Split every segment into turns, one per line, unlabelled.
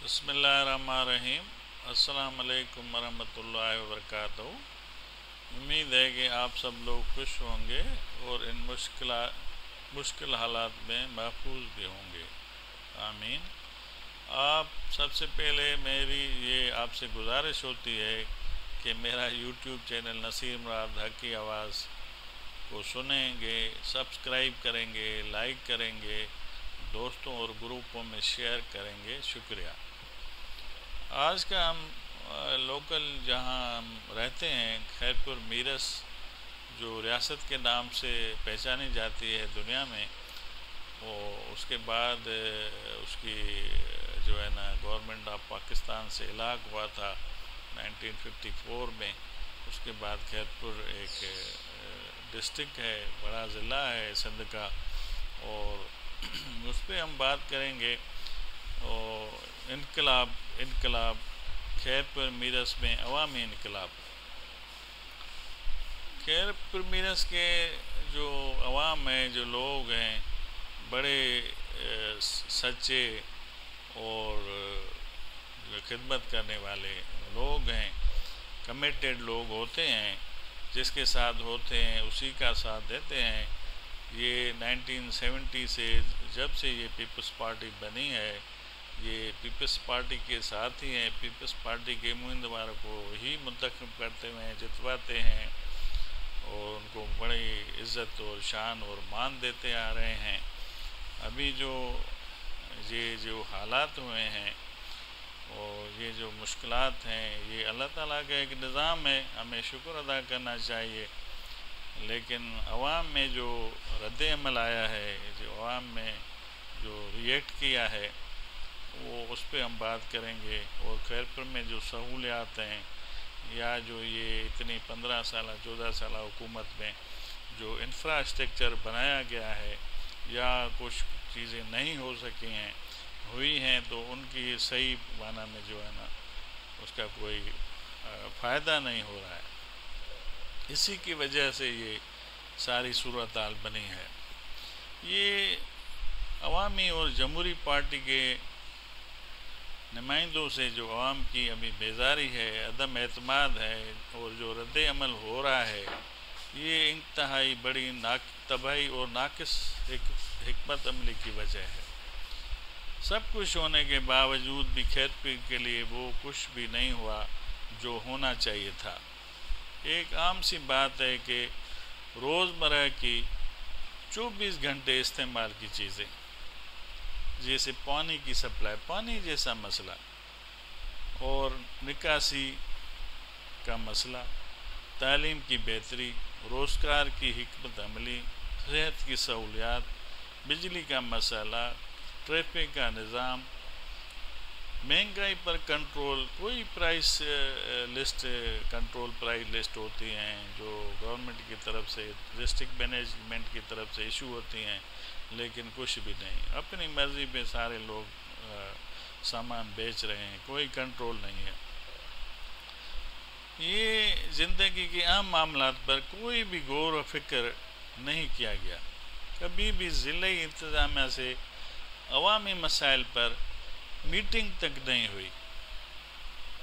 بسم اللہ الرحمن الرحیم۔ السلام علیکم ورحمۃ اللہ وبرکاتہ۔ امید ہے کہ آپ سب لوگ خوش ہوں گے اور ان مشکل حالات میں محفوظ بھی ہوں گے، آمین۔ آپ سب سے پہلے میری یہ آپ سے گزارش ہوتی ہے کہ میرا یوٹیوب چینل نصیر مراد حق کی آواز کو سنیں گے، سبسکرائب کریں گے، لائک کریں گے، دوستوں اور گروپوں میں شیئر کریں گے، شکریہ۔ آج کا ہم لوکل جہاں ہم رہتے ہیں خیرپور میرس، جو ریاست کے نام سے پہچانی جاتی ہے دنیا میں، اس کے بعد اس کی جو ہے نا گورنمنٹ آف پاکستان سے الگ ہوا تھا 1954 میں۔ اس کے بعد خیرپور ایک ڈسٹرکٹ ہے، بڑا ضلع ہے سندھ کا، اور اس پہ ہم بات کریں گے۔ اور انقلاب خیرپور میرس میں عوامی انقلاب۔ خیرپور میرس کے جو عوام ہیں، جو لوگ ہیں، بڑے سچے اور خدمت کرنے والے لوگ ہیں، کمیٹیڈ لوگ ہوتے ہیں، جس کے ساتھ ہوتے ہیں اسی کا ساتھ دیتے ہیں۔ یہ 1970 سے جب سے یہ پیپلز پارٹی بنی ہے، یہ پیپلز پارٹی کے ساتھ ہی ہیں، پیپلز پارٹی کے امیدوار کو ہی منتخب کرتے ہیں، جتواتے ہیں، اور ان کو بڑی عزت اور شان اور مان دیتے آ رہے ہیں۔ ابھی جو حالات ہوئے ہیں اور یہ جو مشکلات ہیں، یہ اللہ تعالیٰ کا ایک نظام ہے، ہمیں شکر ادا کرنا چاہیے۔ لیکن عوام میں جو رد عمل آیا ہے، جو عوام میں جو ریئیکٹ کیا ہے، وہ اس پہ ہم بات کریں گے۔ اور خیرپور میں جو سہولیات ہیں، یا جو یہ اتنی 15 سالہ 14 سالہ حکومت میں جو انفراسٹرکچر بنایا گیا ہے، یا کچھ چیزیں نہیں ہوئی ہیں، تو ان کی صحیح معنی میں جو ہے نا اس کا کوئی فائدہ نہیں ہو رہا ہے۔ اسی کی وجہ سے یہ ساری صورتحال بنی ہے۔ یہ عوامی اور جمہوری پارٹی کے نمائندوں سے جو عوام کی ابھی بیزاری ہے، عدم اعتماد ہے، اور جو رد عمل ہو رہا ہے، یہ انتہائی بڑی تباہی اور ناقص حکمت عملی کی وجہ ہے۔ سب کچھ ہونے کے باوجود بھی خیرپور کے لیے وہ کچھ بھی نہیں ہوا جو ہونا چاہیے تھا۔ ایک عام سی بات ہے کہ روزمرہ کی 24 گھنٹے استعمال کی چیزیں، جیسے پانی کی سپلائی، پانی جیسا مسئلہ، اور نکاسی کا مسئلہ، تعلیم کی بہتری، روزگار کی حکمت عملی، صحت کی سہولیات، بجلی کا مسئلہ، ٹریفک کا نظام، مہنگائی پر کنٹرول، کوئی پرائس لسٹ ہوتی ہیں جو گورنمنٹ کی طرف سے، ڈسٹرکٹ مینجمنٹ کی طرف سے ایشو ہوتی ہیں، لیکن کچھ بھی نہیں، اپنی مرضی پہ سارے لوگ سامان بیچ رہے ہیں، کوئی کنٹرول نہیں ہے۔ یہ زندگی کے عام معاملات پر کوئی بھی غور و فکر نہیں کیا گیا۔ کبھی بھی ضلعی انتظامیہ سے عوامی مسائل پر میٹنگ تک نہیں ہوئی،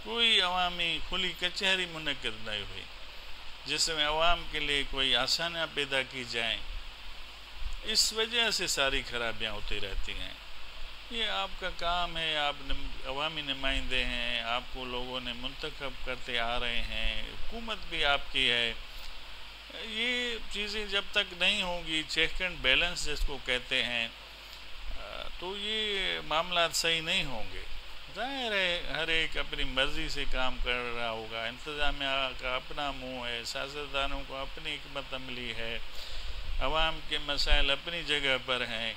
کوئی عوامی کھلی کچہری منعقد نہیں ہوئی جس میں عوام کے لیے کوئی آسانیاں پیدا کی جائیں۔ اس وجہ سے ساری خرابیاں ہوتی رہتی ہیں۔ یہ آپ کا کام ہے، آپ عوامی نمائندے ہیں، آپ کو لوگوں نے منتخب کرتے آ رہے ہیں، حکومت بھی آپ کی ہے۔ یہ چیزیں جب تک نہیں ہوں گی، چیک اینڈ بیلنس جس کو کہتے ہیں، تو یہ معاملات صحیح نہیں ہوں گے۔ ظاہر ہے ہر ایک اپنی مرضی سے کام کر رہا ہوگا، انتظامیہ کا اپنا منہ ہے، سیاستدانوں کو اپنی حکمت عملی ہے، عوام کے مسائل اپنی جگہ پر ہیں،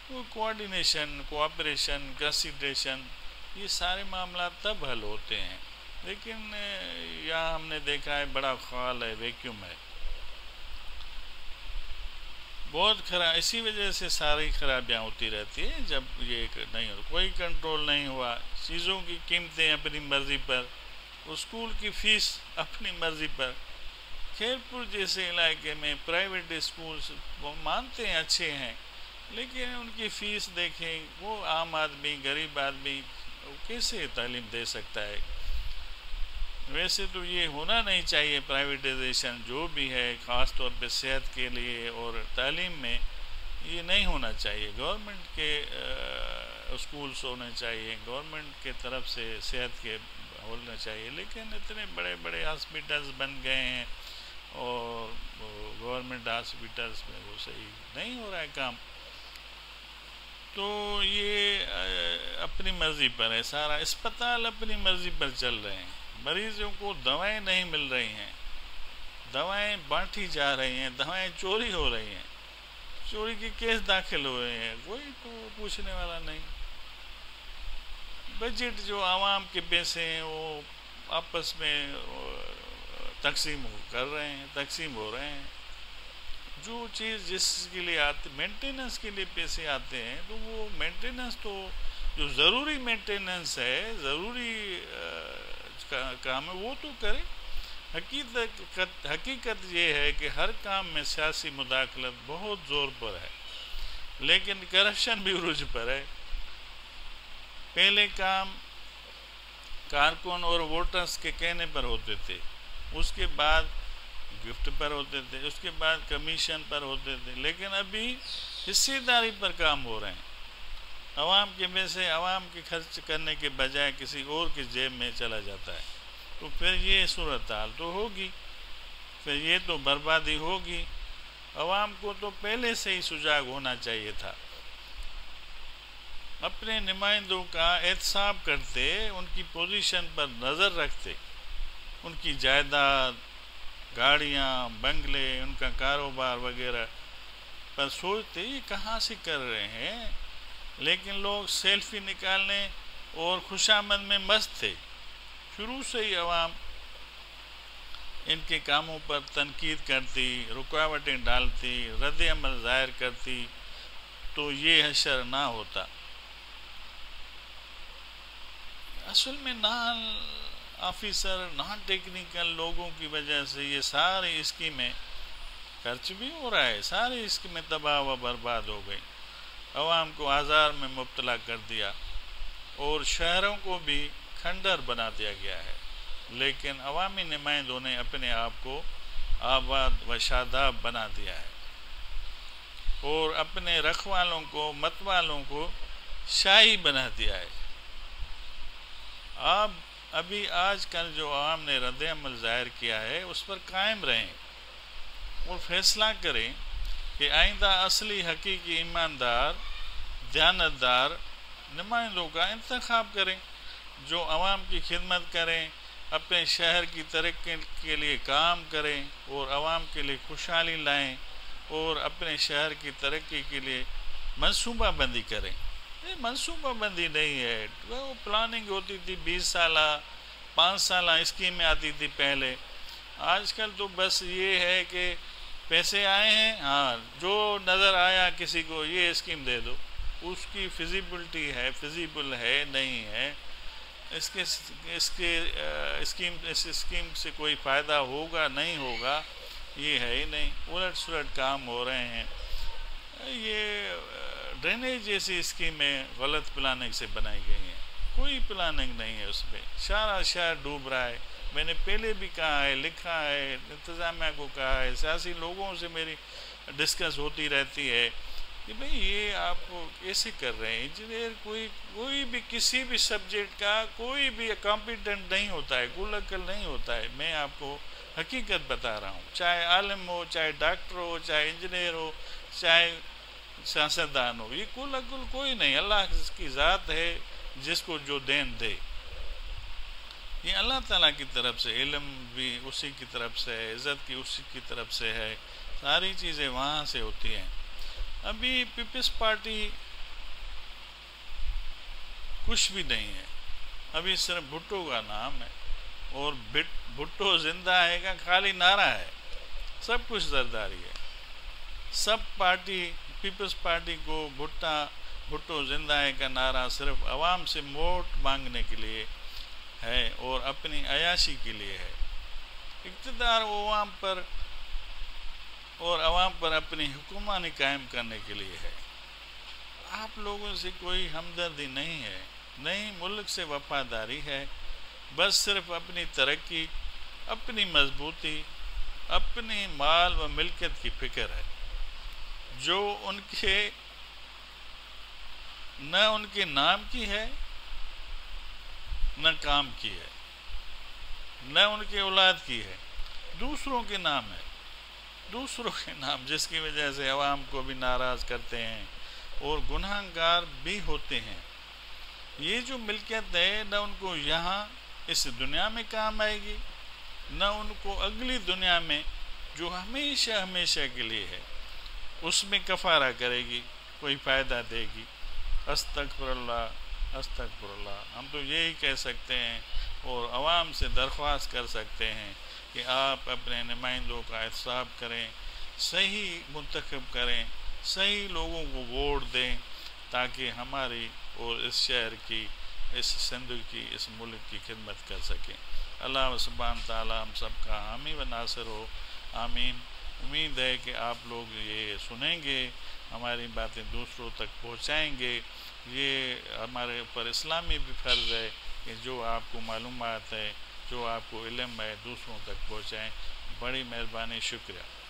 وہ کوآرڈینیشن، کوآپریشن، کنسیڈریشن، یہ سارے معاملات تب حل ہوتے ہیں۔ لیکن یہاں ہم نے دیکھا ہے بڑا خال ہے، ویکیوم ہے، بہت اسی وجہ سے ساری خرابیاں ہوتی رہتی ہیں۔ جب یہ نہیں ہو، کوئی کنٹرول نہیں ہوا، چیزوں کی قیمتیں اپنی مرضی پر، اسکول کی فیس اپنی مرضی پر۔ خیرپور جیسے علاقے میں پرائیویٹ اسکولز وہ مانتے ہیں اچھے ہیں، لیکن ان کی فیس دیکھیں، وہ عام آدمی، غریب آدمی وہ کیسے تعلیم دے سکتا ہے؟ ویسے تو یہ ہونا نہیں چاہیے، پرائیویٹائزیشن جو بھی ہے خاص طور پہ صحت کے لیے اور تعلیم میں یہ نہیں ہونا چاہیے۔ گورنمنٹ کے اسکولس ہونے چاہیے، گورنمنٹ کے طرف سے صحت کے ہونا چاہیے، لیکن اتنے بڑے بڑے ہاسپٹلز بن گئے ہیں اور گورنمنٹ ہاسپٹلز میں وہ صحیح نہیں ہو رہا ہے کام۔ تو یہ اپنی مرضی پر ہے سارا، اسپتال اپنی مرضی پر چل رہے ہیں، مریضوں کو دوائیں نہیں مل رہی ہیں، دوائیں بانٹی جا رہی ہیں، دوائیں چوری ہو رہی ہیں، چوری کے کیس داخل ہو رہے ہیں، کوئی تو پوچھنے والا نہیں۔ بجٹ جو عوام کے پیسے ہیں وہ آپس میں تقسیم ہو رہے ہیں۔ جو چیز جس کے لیے آتی، مینٹیننس کے لیے پیسے آتے ہیں، تو وہ مینٹیننس تو جو ضروری مینٹیننس ہے، ضروری کام ہے وہ تو کرے۔ حقیقت یہ ہے کہ ہر کام میں سیاسی مداخلت بہت زور پر ہے، لیکن کرپشن بھی عروج پر ہے۔ پہلے کام کارکن اور ووٹرز کے کہنے پر ہوتے تھے، اس کے بعد گفٹ پر ہوتے تھے، اس کے بعد کمیشن پر ہوتے تھے، لیکن ابھی حصے داری پر کام ہو رہے ہیں۔ عوام کے پیسے عوام کے خرچ کرنے کے بجائے کسی اور کی جیب میں چلا جاتا ہے، تو پھر یہ صورتحال تو ہوگی، پھر یہ تو بربادی ہوگی۔ عوام کو تو پہلے سے ہی سجاگ ہونا چاہیے تھا، اپنے نمائندوں کا احتساب کرتے، ان کی پوزیشن پر نظر رکھتے، ان کی جائیداد، گاڑیاں، بنگلے، ان کا کاروبار وغیرہ پر سوچتے یہ کہاں سے کر رہے ہیں، لیکن لوگ سیلفی نکالنے اور خوشامد میں مست تھے۔ شروع سے ہی عوام ان کے کاموں پر تنقید کرتی، رکاوٹیں ڈالتی، رد عمل ظاہر کرتی، تو یہ حشر نہ ہوتا۔ اصل میں نان آفیسر، نان ٹیکنیکل لوگوں کی وجہ سے یہ ساری اسکیمیں، خرچ بھی ہو رہا ہے، ساری اسکیمیں تباہ و برباد ہو گئی، عوام کو آزار میں مبتلا کر دیا اور شہروں کو بھی کھنڈر بنا دیا گیا ہے، لیکن عوامی نمائندوں نے اپنے آپ کو آباد و شاداب بنا دیا ہے اور اپنے رکھوالوں کو، متوالوں کو شاہی بنا دیا ہے۔ ابھی آج کل جو عوام نے رد عمل ظاہر کیا ہے اس پر قائم رہیں اور فیصلہ کریں کہ آئندہ اصلی حقیقی ایماندار، دیانتدار نمائندوں کا انتخاب کریں، جو عوام کی خدمت کریں، اپنے شہر کی ترقی کے لیے کام کریں اور عوام کے لیے خوشحالی لائیں اور اپنے شہر کی ترقی کے لیے منصوبہ بندی کریں۔ یہ منصوبہ بندی نہیں ہے، وہ پلاننگ ہوتی تھی 20 سالہ 5 سالہ اسکیمیں آتی تھی پہلے۔ آج کل تو بس یہ ہے کہ پیسے آئے ہیں، ہاں جو نظر آیا کسی کو یہ اسکیم دے دو، اس کی فیزیبلٹی ہے، فیزیبل ہے نہیں ہے، اس اسکیم سے کوئی فائدہ ہوگا نہیں ہوگا یہ ہے ہی نہیں، الٹ سلٹ کام ہو رہے ہیں۔ یہ ڈرینیج جیسی اسکیمیں غلط پلاننگ سے بنائی گئی ہیں، کوئی پلاننگ نہیں ہے اس پہ، سارا شہر ڈوب رہا ہے۔ میں نے پہلے بھی کہا ہے، لکھا ہے، انتظامیہ کو کہا ہے، سیاسی لوگوں سے میری ڈسکس ہوتی رہتی ہے کہ بھئی یہ آپ کیسے کر رہے ہیں۔ انجینئر کوئی بھی کسی بھی سبجیکٹ کا کوئی بھی کمپیٹنٹ نہیں ہوتا ہے، کل عقل نہیں ہوتا ہے، میں آپ کو حقیقت بتا رہا ہوں، چاہے عالم ہو، چاہے ڈاکٹر ہو، چاہے انجینئر ہو، چاہے سیاستدان ہو، یہ کل عقل کوئی نہیں، اللہ کی ذات ہے جس کو جو دین دے، یہ اللہ تعالیٰ کی طرف سے، علم بھی اسی کی طرف سے ہے، عزت کی اسی کی طرف سے ہے، ساری چیزیں وہاں سے ہوتی ہیں۔ ابھی پیپلز پارٹی کچھ بھی نہیں ہے، ابھی صرف بھٹو کا نام ہے، اور بھٹو زندہ ہے کا خالی نعرہ ہے، سب کچھ زرداری ہے، سب پارٹی پیپلز پارٹی کو بھٹو زندہ ہے کا نعرہ صرف عوام سے ووٹ مانگنے کے لیے ہے اور اپنی عیاشی کے لیے ہے، اقتدار عوام پر اور عوام پر اپنی حکمرانی قائم کرنے کے لیے ہے۔ آپ لوگوں سے کوئی ہمدردی نہیں ہے، نہیں ملک سے وفاداری ہے، بس صرف اپنی ترقی، اپنی مضبوطی، اپنی مال و ملکیت کی فکر ہے، جو ان کے نہ ان کے نام کی ہے، نہ کام کی ہے، نہ ان کے اولاد کی ہے، دوسروں کے نام ہے، دوسروں کے نام، جس کی وجہ سے عوام کو بھی ناراض کرتے ہیں اور گناہ گار بھی ہوتے ہیں۔ یہ جو ملکیت ہے نہ ان کو یہاں اس دنیا میں کام آئے گی، نہ ان کو اگلی دنیا میں جو ہمیشہ ہمیشہ کے لیے ہے اس میں کفارہ کرے گی، کوئی فائدہ دے گی۔ استغفر اللہ، استغفر اللہ۔ ہم تو یہی کہہ سکتے ہیں اور عوام سے درخواست کر سکتے ہیں کہ آپ اپنے نمائندوں کا احتساب کریں، صحیح منتخب کریں، صحیح لوگوں کو ووٹ دیں، تاکہ ہماری اور اس شہر کی، اس سندھ کی، اس ملک کی خدمت کر سکیں۔ اللہ سبحانہ تعالیٰ ہم سب کا حامی و ناصر ہو، آمین۔ امید ہے کہ آپ لوگ یہ سنیں گے، ہماری باتیں دوسروں تک پہنچائیں گے۔ یہ ہمارے اوپر اسلامی بھی فرض ہے کہ جو آپ کو معلومات ہے، جو آپ کو علم ہے، دوسروں تک پہنچائیں۔ بڑی مہربانی، شکریہ۔